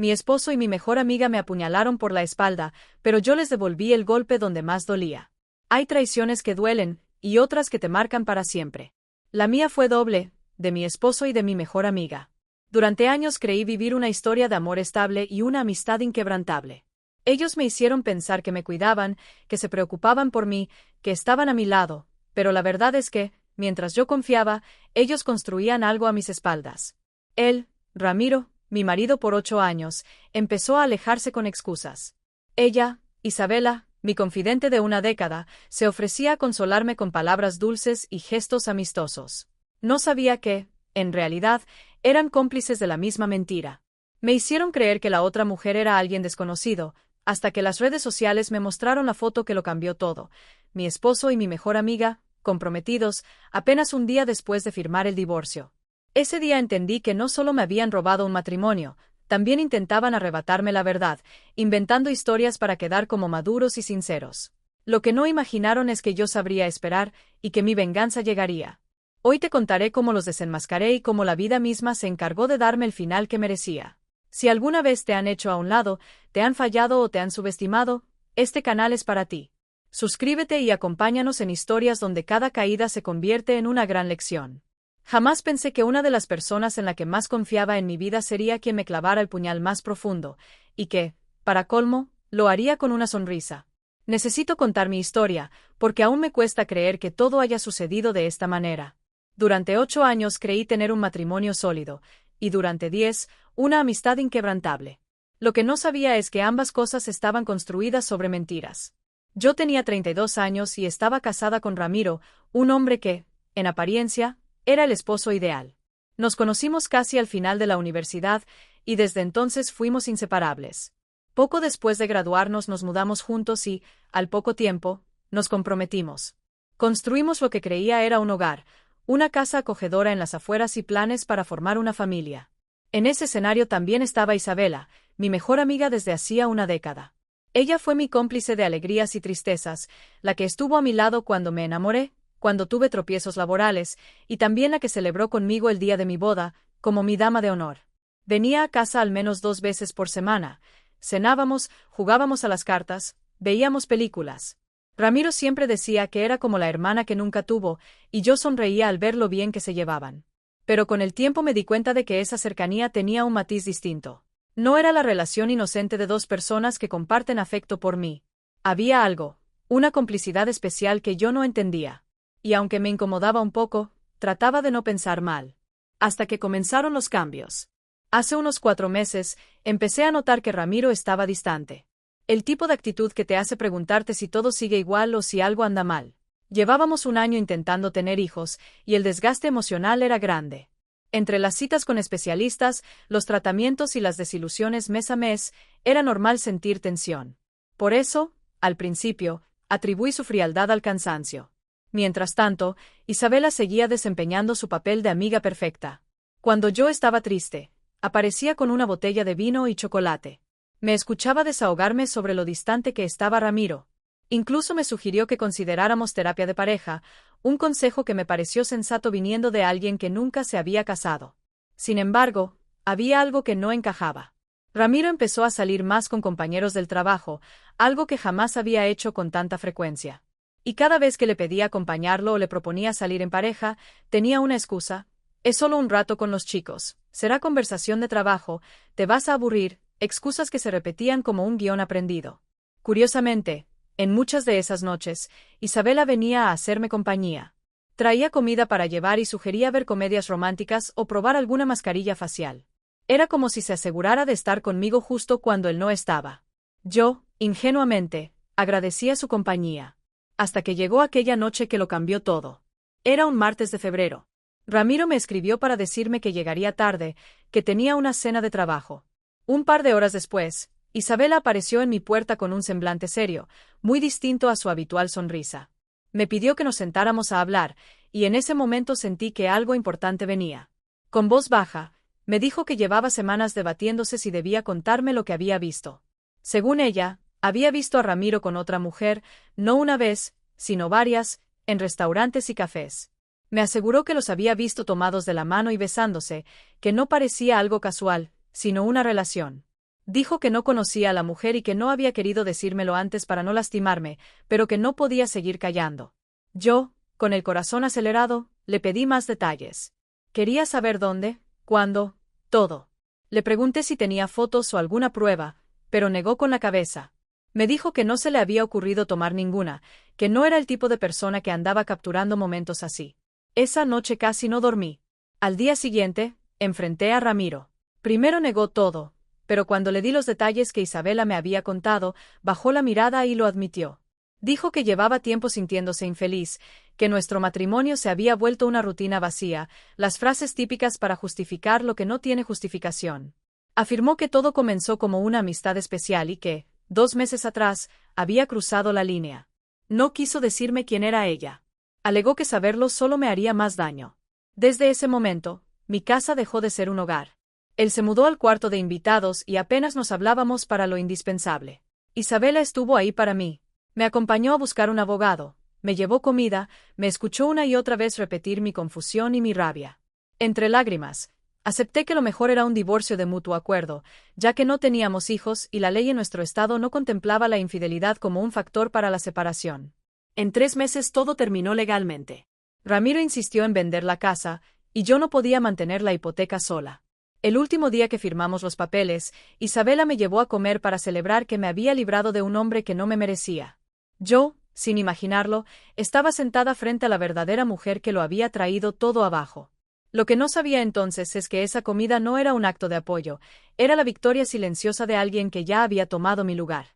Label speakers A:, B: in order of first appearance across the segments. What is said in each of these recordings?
A: Mi esposo y mi mejor amiga me apuñalaron por la espalda, pero yo les devolví el golpe donde más dolía. Hay traiciones que duelen, y otras que te marcan para siempre. La mía fue doble, de mi esposo y de mi mejor amiga. Durante años creí vivir una historia de amor estable y una amistad inquebrantable. Ellos me hicieron pensar que me cuidaban, que se preocupaban por mí, que estaban a mi lado, pero la verdad es que, mientras yo confiaba, ellos construían algo a mis espaldas. Él, Ramiro, mi marido por 8 años, empezó a alejarse con excusas. Ella, Isabela, mi confidente de una década, se ofrecía a consolarme con palabras dulces y gestos amistosos. No sabía que, en realidad, eran cómplices de la misma mentira. Me hicieron creer que la otra mujer era alguien desconocido, hasta que las redes sociales me mostraron la foto que lo cambió todo. Mi esposo y mi mejor amiga, comprometidos, apenas un día después de firmar el divorcio. Ese día entendí que no solo me habían robado un matrimonio, también intentaban arrebatarme la verdad, inventando historias para quedar como maduros y sinceros. Lo que no imaginaron es que yo sabría esperar, y que mi venganza llegaría. Hoy te contaré cómo los desenmascaré y cómo la vida misma se encargó de darme el final que merecía. Si alguna vez te han hecho a un lado, te han fallado o te han subestimado, este canal es para ti. Suscríbete y acompáñanos en historias donde cada caída se convierte en una gran lección. Jamás pensé que una de las personas en la que más confiaba en mi vida sería quien me clavara el puñal más profundo, y que, para colmo, lo haría con una sonrisa. Necesito contar mi historia, porque aún me cuesta creer que todo haya sucedido de esta manera. Durante 8 años creí tener un matrimonio sólido, y durante 10, una amistad inquebrantable. Lo que no sabía es que ambas cosas estaban construidas sobre mentiras. Yo tenía 32 años y estaba casada con Ramiro, un hombre que, en apariencia, era el esposo ideal. Nos conocimos casi al final de la universidad, y desde entonces fuimos inseparables. Poco después de graduarnos nos mudamos juntos y, al poco tiempo, nos comprometimos. Construimos lo que creía era un hogar, una casa acogedora en las afueras y planes para formar una familia. En ese escenario también estaba Isabela, mi mejor amiga desde hacía una década. Ella fue mi cómplice de alegrías y tristezas, la que estuvo a mi lado cuando me enamoré, cuando tuve tropiezos laborales, y también la que celebró conmigo el día de mi boda, como mi dama de honor. Venía a casa al menos 2 veces por semana. Cenábamos, jugábamos a las cartas, veíamos películas. Ramiro siempre decía que era como la hermana que nunca tuvo, y yo sonreía al ver lo bien que se llevaban. Pero con el tiempo me di cuenta de que esa cercanía tenía un matiz distinto. No era la relación inocente de 2 personas que comparten afecto por mí. Había algo, una complicidad especial que yo no entendía. Y aunque me incomodaba un poco, trataba de no pensar mal. Hasta que comenzaron los cambios. Hace unos 4 meses, empecé a notar que Ramiro estaba distante. El tipo de actitud que te hace preguntarte si todo sigue igual o si algo anda mal. Llevábamos un año intentando tener hijos, y el desgaste emocional era grande. Entre las citas con especialistas, los tratamientos y las desilusiones mes a mes, era normal sentir tensión. Por eso, al principio, atribuí su frialdad al cansancio. Mientras tanto, Isabela seguía desempeñando su papel de amiga perfecta. Cuando yo estaba triste, aparecía con una botella de vino y chocolate. Me escuchaba desahogarme sobre lo distante que estaba Ramiro. Incluso me sugirió que consideráramos terapia de pareja, un consejo que me pareció sensato viniendo de alguien que nunca se había casado. Sin embargo, había algo que no encajaba. Ramiro empezó a salir más con compañeros del trabajo, algo que jamás había hecho con tanta frecuencia. Y cada vez que le pedía acompañarlo o le proponía salir en pareja, tenía una excusa. Es solo un rato con los chicos, será conversación de trabajo, te vas a aburrir, excusas que se repetían como un guión aprendido. Curiosamente, en muchas de esas noches, Isabela venía a hacerme compañía. Traía comida para llevar y sugería ver comedias románticas o probar alguna mascarilla facial. Era como si se asegurara de estar conmigo justo cuando él no estaba. Yo, ingenuamente, agradecía su compañía. Hasta que llegó aquella noche que lo cambió todo. Era un martes de febrero. Ramiro me escribió para decirme que llegaría tarde, que tenía una cena de trabajo. Un par de horas después, Isabela apareció en mi puerta con un semblante serio, muy distinto a su habitual sonrisa. Me pidió que nos sentáramos a hablar, y en ese momento sentí que algo importante venía. Con voz baja, me dijo que llevaba semanas debatiéndose si debía contarme lo que había visto. Según ella, había visto a Ramiro con otra mujer, no una vez, sino varias, en restaurantes y cafés. Me aseguró que los había visto tomados de la mano y besándose, que no parecía algo casual, sino una relación. Dijo que no conocía a la mujer y que no había querido decírmelo antes para no lastimarme, pero que no podía seguir callando. Yo, con el corazón acelerado, le pedí más detalles. Quería saber dónde, cuándo, todo. Le pregunté si tenía fotos o alguna prueba, pero negó con la cabeza. Me dijo que no se le había ocurrido tomar ninguna, que no era el tipo de persona que andaba capturando momentos así. Esa noche casi no dormí. Al día siguiente, enfrenté a Ramiro. Primero negó todo, pero cuando le di los detalles que Isabela me había contado, bajó la mirada y lo admitió. Dijo que llevaba tiempo sintiéndose infeliz, que nuestro matrimonio se había vuelto una rutina vacía, las frases típicas para justificar lo que no tiene justificación. Afirmó que todo comenzó como una amistad especial y que, 2 meses atrás, había cruzado la línea. No quiso decirme quién era ella. Alegó que saberlo solo me haría más daño. Desde ese momento, mi casa dejó de ser un hogar. Él se mudó al cuarto de invitados y apenas nos hablábamos para lo indispensable. Isabela estuvo ahí para mí. Me acompañó a buscar un abogado, me llevó comida, me escuchó una y otra vez repetir mi confusión y mi rabia. Entre lágrimas, acepté que lo mejor era un divorcio de mutuo acuerdo, ya que no teníamos hijos y la ley en nuestro estado no contemplaba la infidelidad como un factor para la separación. En 3 meses todo terminó legalmente. Ramiro insistió en vender la casa, y yo no podía mantener la hipoteca sola. El último día que firmamos los papeles, Isabela me llevó a comer para celebrar que me había librado de un hombre que no me merecía. Yo, sin imaginarlo, estaba sentada frente a la verdadera mujer que lo había traído todo abajo. Lo que no sabía entonces es que esa comida no era un acto de apoyo, era la victoria silenciosa de alguien que ya había tomado mi lugar.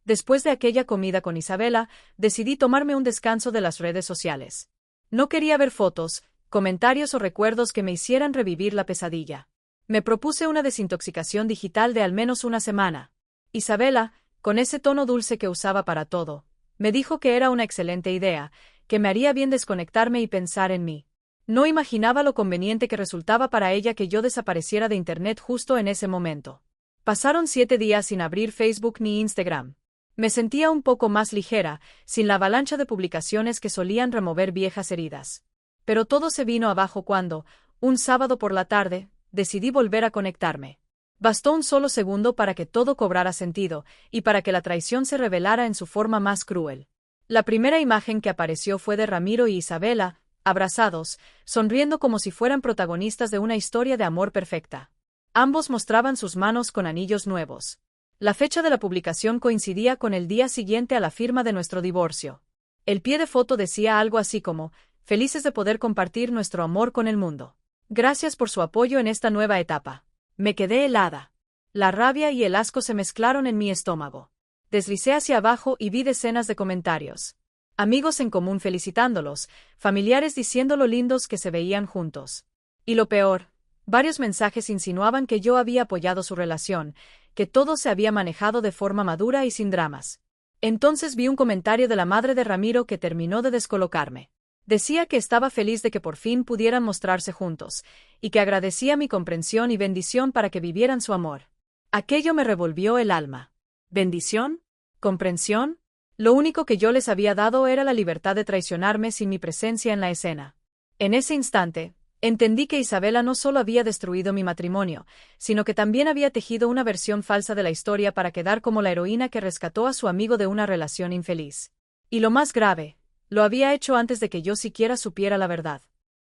A: Después de aquella comida con Isabela, decidí tomarme un descanso de las redes sociales. No quería ver fotos, comentarios o recuerdos que me hicieran revivir la pesadilla. Me propuse una desintoxicación digital de al menos una semana. Isabela, con ese tono dulce que usaba para todo, me dijo que era una excelente idea, que me haría bien desconectarme y pensar en mí. No imaginaba lo conveniente que resultaba para ella que yo desapareciera de Internet justo en ese momento. Pasaron 7 días sin abrir Facebook ni Instagram. Me sentía un poco más ligera, sin la avalancha de publicaciones que solían remover viejas heridas. Pero todo se vino abajo cuando, un sábado por la tarde, decidí volver a conectarme. Bastó un solo segundo para que todo cobrara sentido, y para que la traición se revelara en su forma más cruel. La primera imagen que apareció fue de Ramiro y Isabela, abrazados, sonriendo como si fueran protagonistas de una historia de amor perfecta. Ambos mostraban sus manos con anillos nuevos. La fecha de la publicación coincidía con el día siguiente a la firma de nuestro divorcio. El pie de foto decía algo así como, felices de poder compartir nuestro amor con el mundo. Gracias por su apoyo en esta nueva etapa. Me quedé helada. La rabia y el asco se mezclaron en mi estómago. Deslicé hacia abajo y vi decenas de comentarios. Amigos en común felicitándolos, familiares diciendo lo lindos que se veían juntos. Y lo peor, varios mensajes insinuaban que yo había apoyado su relación, que todo se había manejado de forma madura y sin dramas. Entonces vi un comentario de la madre de Ramiro que terminó de descolocarme. Decía que estaba feliz de que por fin pudieran mostrarse juntos, y que agradecía mi comprensión y bendición para que vivieran su amor. Aquello me revolvió el alma. ¿Bendición? ¿Comprensión? Lo único que yo les había dado era la libertad de traicionarme sin mi presencia en la escena. En ese instante, entendí que Isabela no solo había destruido mi matrimonio, sino que también había tejido una versión falsa de la historia para quedar como la heroína que rescató a su amigo de una relación infeliz. Y lo más grave, lo había hecho antes de que yo siquiera supiera la verdad.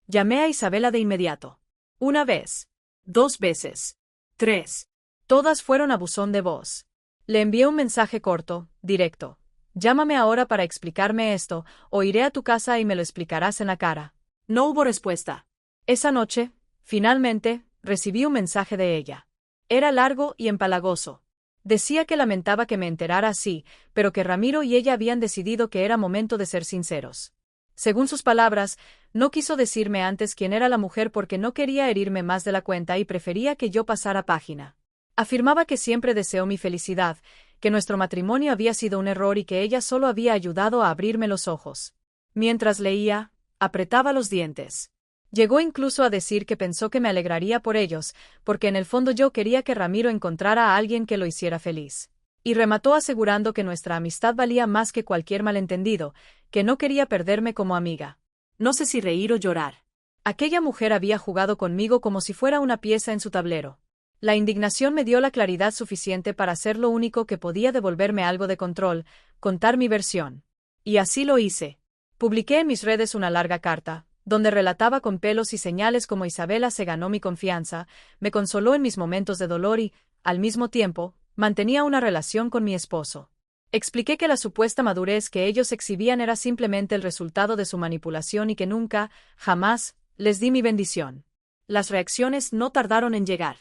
A: Llamé a Isabela de inmediato. 1 vez. 2 veces. 3. Todas fueron a buzón de voz. Le envié un mensaje corto, directo. Llámame ahora para explicarme esto, o iré a tu casa y me lo explicarás en la cara. No hubo respuesta. Esa noche, finalmente, recibí un mensaje de ella. Era largo y empalagoso. Decía que lamentaba que me enterara así, pero que Ramiro y ella habían decidido que era momento de ser sinceros. Según sus palabras, no quiso decirme antes quién era la mujer porque no quería herirme más de la cuenta y prefería que yo pasara página. Afirmaba que siempre deseó mi felicidad, que nuestro matrimonio había sido un error y que ella solo había ayudado a abrirme los ojos. Mientras leía, apretaba los dientes. Llegó incluso a decir que pensó que me alegraría por ellos, porque en el fondo yo quería que Ramiro encontrara a alguien que lo hiciera feliz. Y remató asegurando que nuestra amistad valía más que cualquier malentendido, que no quería perderme como amiga. No sé si reír o llorar. Aquella mujer había jugado conmigo como si fuera una pieza en su tablero. La indignación me dio la claridad suficiente para hacer lo único que podía devolverme algo de control, contar mi versión. Y así lo hice. Publiqué en mis redes una larga carta, donde relataba con pelos y señales cómo Isabela se ganó mi confianza, me consoló en mis momentos de dolor y, al mismo tiempo, mantenía una relación con mi esposo. Expliqué que la supuesta madurez que ellos exhibían era simplemente el resultado de su manipulación y que nunca, jamás, les di mi bendición. Las reacciones no tardaron en llegar.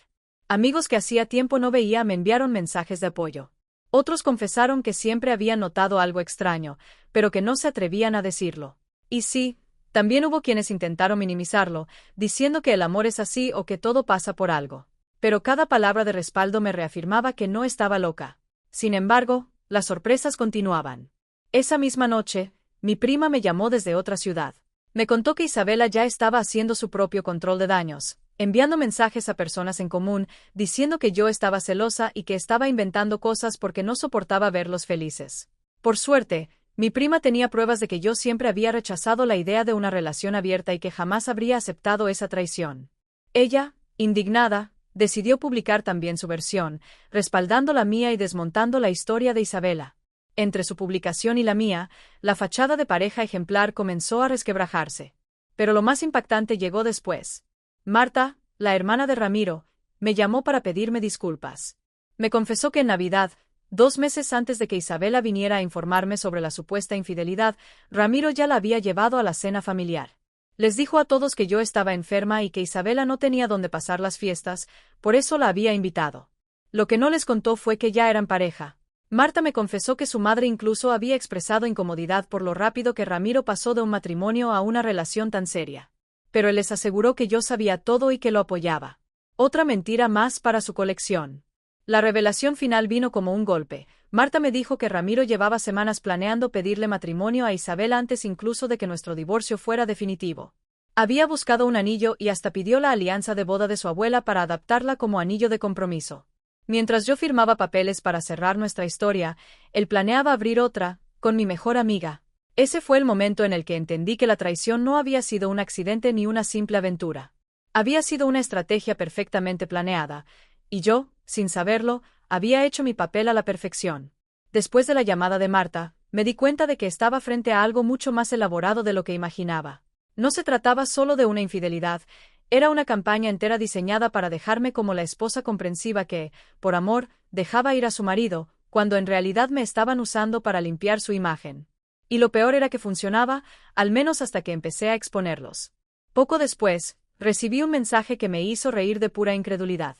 A: Amigos que hacía tiempo no veía me enviaron mensajes de apoyo. Otros confesaron que siempre habían notado algo extraño, pero que no se atrevían a decirlo. Y sí, también hubo quienes intentaron minimizarlo, diciendo que el amor es así o que todo pasa por algo. Pero cada palabra de respaldo me reafirmaba que no estaba loca. Sin embargo, las sorpresas continuaban. Esa misma noche, mi prima me llamó desde otra ciudad. Me contó que Isabela ya estaba haciendo su propio control de daños, enviando mensajes a personas en común, diciendo que yo estaba celosa y que estaba inventando cosas porque no soportaba verlos felices. Por suerte, mi prima tenía pruebas de que yo siempre había rechazado la idea de una relación abierta y que jamás habría aceptado esa traición. Ella, indignada, decidió publicar también su versión, respaldando la mía y desmontando la historia de Isabela. Entre su publicación y la mía, la fachada de pareja ejemplar comenzó a resquebrajarse. Pero lo más impactante llegó después. Marta, la hermana de Ramiro, me llamó para pedirme disculpas. Me confesó que en Navidad, 2 meses antes de que Isabela viniera a informarme sobre la supuesta infidelidad, Ramiro ya la había llevado a la cena familiar. Les dijo a todos que yo estaba enferma y que Isabela no tenía dónde pasar las fiestas, por eso la había invitado. Lo que no les contó fue que ya eran pareja. Marta me confesó que su madre incluso había expresado incomodidad por lo rápido que Ramiro pasó de un matrimonio a una relación tan seria. Pero él les aseguró que yo sabía todo y que lo apoyaba. Otra mentira más para su colección. La revelación final vino como un golpe. Marta me dijo que Ramiro llevaba semanas planeando pedirle matrimonio a Isabel antes incluso de que nuestro divorcio fuera definitivo. Había buscado un anillo y hasta pidió la alianza de boda de su abuela para adaptarla como anillo de compromiso. Mientras yo firmaba papeles para cerrar nuestra historia, él planeaba abrir otra, con mi mejor amiga. Ese fue el momento en el que entendí que la traición no había sido un accidente ni una simple aventura. Había sido una estrategia perfectamente planeada, y yo, sin saberlo, había hecho mi papel a la perfección. Después de la llamada de Marta, me di cuenta de que estaba frente a algo mucho más elaborado de lo que imaginaba. No se trataba solo de una infidelidad, era una campaña entera diseñada para dejarme como la esposa comprensiva que, por amor, dejaba ir a su marido, cuando en realidad me estaban usando para limpiar su imagen. Y lo peor era que funcionaba, al menos hasta que empecé a exponerlos. Poco después, recibí un mensaje que me hizo reír de pura incredulidad.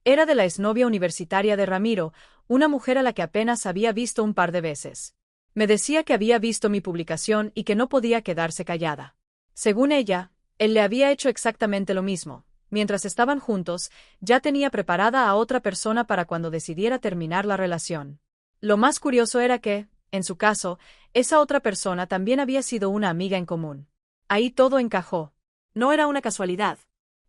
A: Era de la exnovia universitaria de Ramiro, una mujer a la que apenas había visto un par de veces. Me decía que había visto mi publicación y que no podía quedarse callada. Según ella, él le había hecho exactamente lo mismo. Mientras estaban juntos, ya tenía preparada a otra persona para cuando decidiera terminar la relación. Lo más curioso era que, en su caso, esa otra persona también había sido una amiga en común. Ahí todo encajó. No era una casualidad.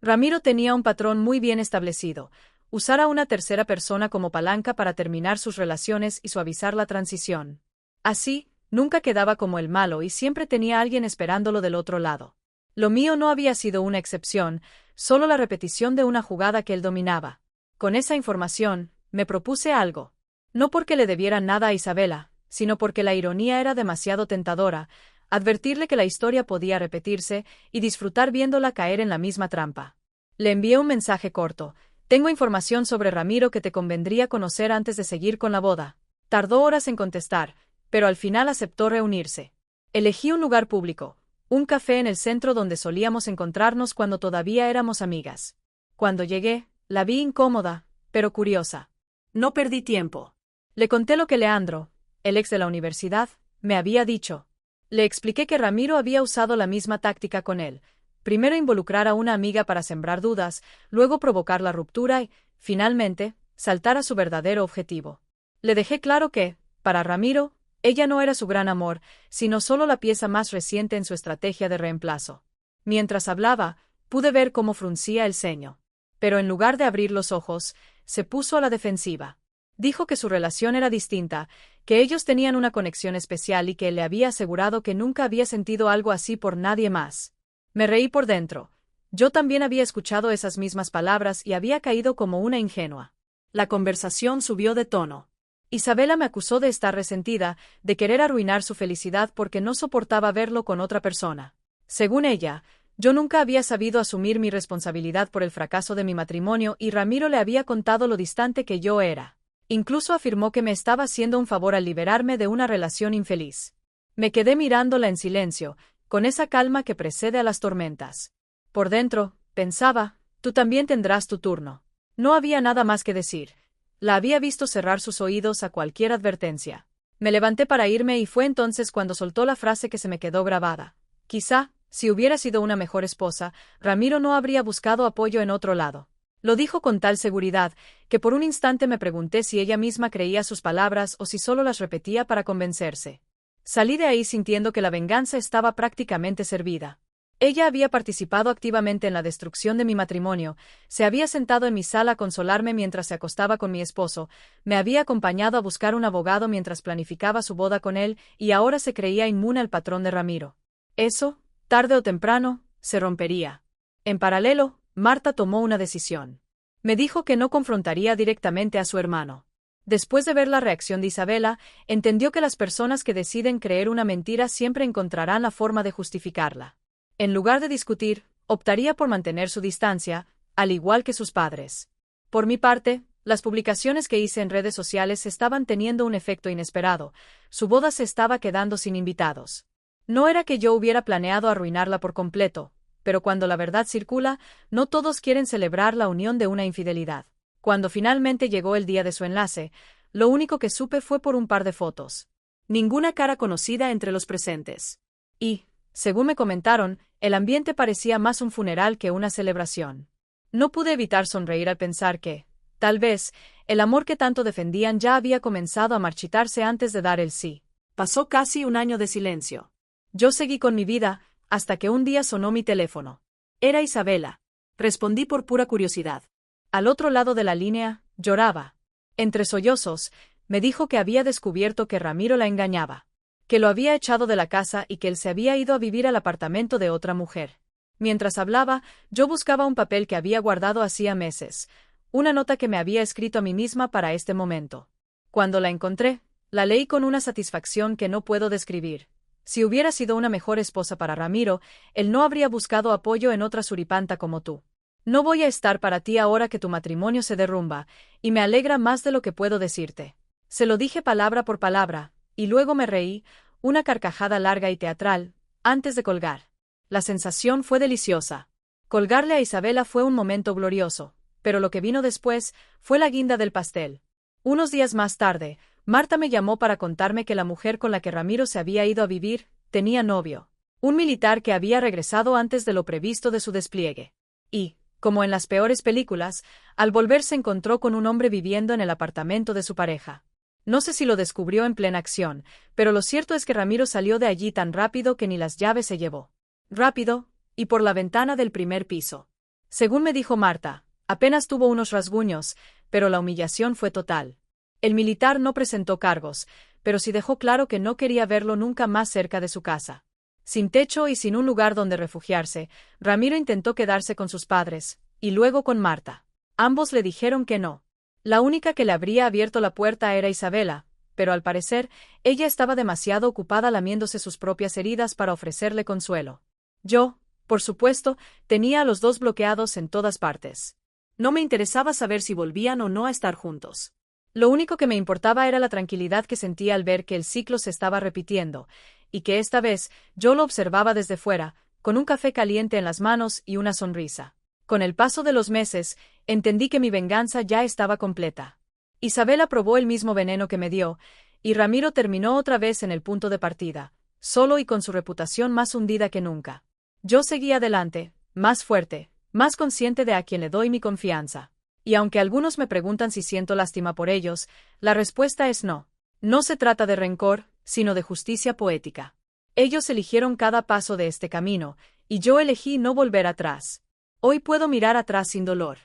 A: Ramiro tenía un patrón muy bien establecido: usar a una tercera persona como palanca para terminar sus relaciones y suavizar la transición. Así, nunca quedaba como el malo y siempre tenía a alguien esperándolo del otro lado. Lo mío no había sido una excepción, solo la repetición de una jugada que él dominaba. Con esa información, me propuse algo. No porque le debiera nada a Isabela, sino porque la ironía era demasiado tentadora, advertirle que la historia podía repetirse y disfrutar viéndola caer en la misma trampa. Le envié un mensaje corto: tengo información sobre Ramiro que te convendría conocer antes de seguir con la boda. Tardó horas en contestar, pero al final aceptó reunirse. Elegí un lugar público, un café en el centro donde solíamos encontrarnos cuando todavía éramos amigas. Cuando llegué, la vi incómoda, pero curiosa. No perdí tiempo. Le conté lo que Leandro, el ex de la universidad, me había dicho. Le expliqué que Ramiro había usado la misma táctica con él: primero involucrar a una amiga para sembrar dudas, luego provocar la ruptura y, finalmente, saltar a su verdadero objetivo. Le dejé claro que, para Ramiro, ella no era su gran amor, sino solo la pieza más reciente en su estrategia de reemplazo. Mientras hablaba, pude ver cómo fruncía el ceño. Pero en lugar de abrir los ojos, se puso a la defensiva. Dijo que su relación era distinta, que ellos tenían una conexión especial y que él le había asegurado que nunca había sentido algo así por nadie más. Me reí por dentro. Yo también había escuchado esas mismas palabras y había caído como una ingenua. La conversación subió de tono. Isabela me acusó de estar resentida, de querer arruinar su felicidad porque no soportaba verlo con otra persona. Según ella, yo nunca había sabido asumir mi responsabilidad por el fracaso de mi matrimonio y Ramiro le había contado lo distante que yo era. Incluso afirmó que me estaba haciendo un favor al liberarme de una relación infeliz. Me quedé mirándola en silencio, con esa calma que precede a las tormentas. Por dentro, pensaba, tú también tendrás tu turno. No había nada más que decir. La había visto cerrar sus oídos a cualquier advertencia. Me levanté para irme y fue entonces cuando soltó la frase que se me quedó grabada. Quizá, si hubiera sido una mejor esposa, Ramiro no habría buscado apoyo en otro lado. Lo dijo con tal seguridad, que por un instante me pregunté si ella misma creía sus palabras o si solo las repetía para convencerse. Salí de ahí sintiendo que la venganza estaba prácticamente servida. Ella había participado activamente en la destrucción de mi matrimonio, se había sentado en mi sala a consolarme mientras se acostaba con mi esposo, me había acompañado a buscar un abogado mientras planificaba su boda con él y ahora se creía inmune al patrón de Ramiro. Eso, tarde o temprano, se rompería. En paralelo, Marta tomó una decisión. Me dijo que no confrontaría directamente a su hermano. Después de ver la reacción de Isabela, entendió que las personas que deciden creer una mentira siempre encontrarán la forma de justificarla. En lugar de discutir, optaría por mantener su distancia, al igual que sus padres. Por mi parte, las publicaciones que hice en redes sociales estaban teniendo un efecto inesperado, su boda se estaba quedando sin invitados. No era que yo hubiera planeado arruinarla por completo, pero cuando la verdad circula, no todos quieren celebrar la unión de una infidelidad. Cuando finalmente llegó el día de su enlace, lo único que supe fue por un par de fotos. Ninguna cara conocida entre los presentes. Y, según me comentaron, el ambiente parecía más un funeral que una celebración. No pude evitar sonreír al pensar que, tal vez, el amor que tanto defendían ya había comenzado a marchitarse antes de dar el sí. Pasó casi un año de silencio. Yo seguí con mi vida, hasta que un día sonó mi teléfono. Era Isabela. Respondí por pura curiosidad. Al otro lado de la línea, lloraba. Entre sollozos, me dijo que había descubierto que Ramiro la engañaba, que lo había echado de la casa y que él se había ido a vivir al apartamento de otra mujer. Mientras hablaba, yo buscaba un papel que había guardado hacía meses, una nota que me había escrito a mí misma para este momento. Cuando la encontré, la leí con una satisfacción que no puedo describir. Si hubiera sido una mejor esposa para Ramiro, él no habría buscado apoyo en otra suripanta como tú. No voy a estar para ti ahora que tu matrimonio se derrumba, y me alegra más de lo que puedo decirte. Se lo dije palabra por palabra, y luego me reí, una carcajada larga y teatral, antes de colgar. La sensación fue deliciosa. Colgarle a Isabela fue un momento glorioso, pero lo que vino después fue la guinda del pastel. Unos días más tarde, Marta me llamó para contarme que la mujer con la que Ramiro se había ido a vivir, tenía novio, un militar que había regresado antes de lo previsto de su despliegue. Y, como en las peores películas, al volver se encontró con un hombre viviendo en el apartamento de su pareja. No sé si lo descubrió en plena acción, pero lo cierto es que Ramiro salió de allí tan rápido que ni las llaves se llevó. Rápido, y por la ventana del primer piso. Según me dijo Marta, apenas tuvo unos rasguños, pero la humillación fue total. El militar no presentó cargos, pero sí dejó claro que no quería verlo nunca más cerca de su casa. Sin techo y sin un lugar donde refugiarse, Ramiro intentó quedarse con sus padres, y luego con Marta. Ambos le dijeron que no. La única que le habría abierto la puerta era Isabela, pero al parecer, ella estaba demasiado ocupada lamiéndose sus propias heridas para ofrecerle consuelo. Yo, por supuesto, tenía a los dos bloqueados en todas partes. No me interesaba saber si volvían o no a estar juntos. Lo único que me importaba era la tranquilidad que sentía al ver que el ciclo se estaba repitiendo, y que esta vez yo lo observaba desde fuera, con un café caliente en las manos y una sonrisa. Con el paso de los meses, entendí que mi venganza ya estaba completa. Isabela probó el mismo veneno que me dio, y Ramiro terminó otra vez en el punto de partida, solo y con su reputación más hundida que nunca. Yo seguí adelante, más fuerte, más consciente de a quien le doy mi confianza. Y aunque algunos me preguntan si siento lástima por ellos, la respuesta es no. No se trata de rencor, sino de justicia poética. Ellos eligieron cada paso de este camino, y yo elegí no volver atrás. Hoy puedo mirar atrás sin dolor.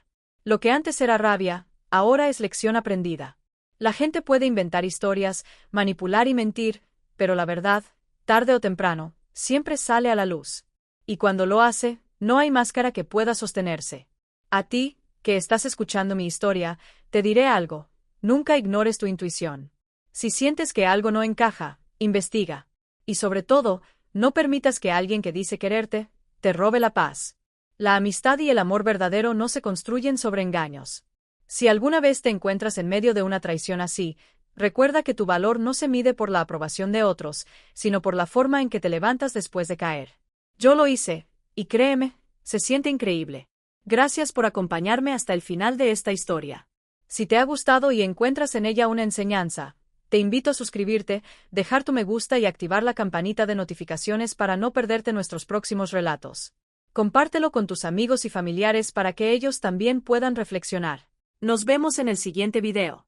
A: Lo que antes era rabia, ahora es lección aprendida. La gente puede inventar historias, manipular y mentir, pero la verdad, tarde o temprano, siempre sale a la luz. Y cuando lo hace, No hay máscara que pueda sostenerse. A ti, que estás escuchando mi historia, te diré algo. Nunca ignores tu intuición. Si sientes que algo no encaja, investiga. Y sobre todo, no permitas que alguien que dice quererte, te robe la paz. La amistad y el amor verdadero no se construyen sobre engaños. Si alguna vez te encuentras en medio de una traición así, recuerda que tu valor no se mide por la aprobación de otros, sino por la forma en que te levantas después de caer. Yo lo hice, y créeme, se siente increíble. Gracias por acompañarme hasta el final de esta historia. Si te ha gustado y encuentras en ella una enseñanza, te invito a suscribirte, dejar tu me gusta y activar la campanita de notificaciones para no perderte nuestros próximos relatos. Compártelo con tus amigos y familiares para que ellos también puedan reflexionar. Nos vemos en el siguiente video.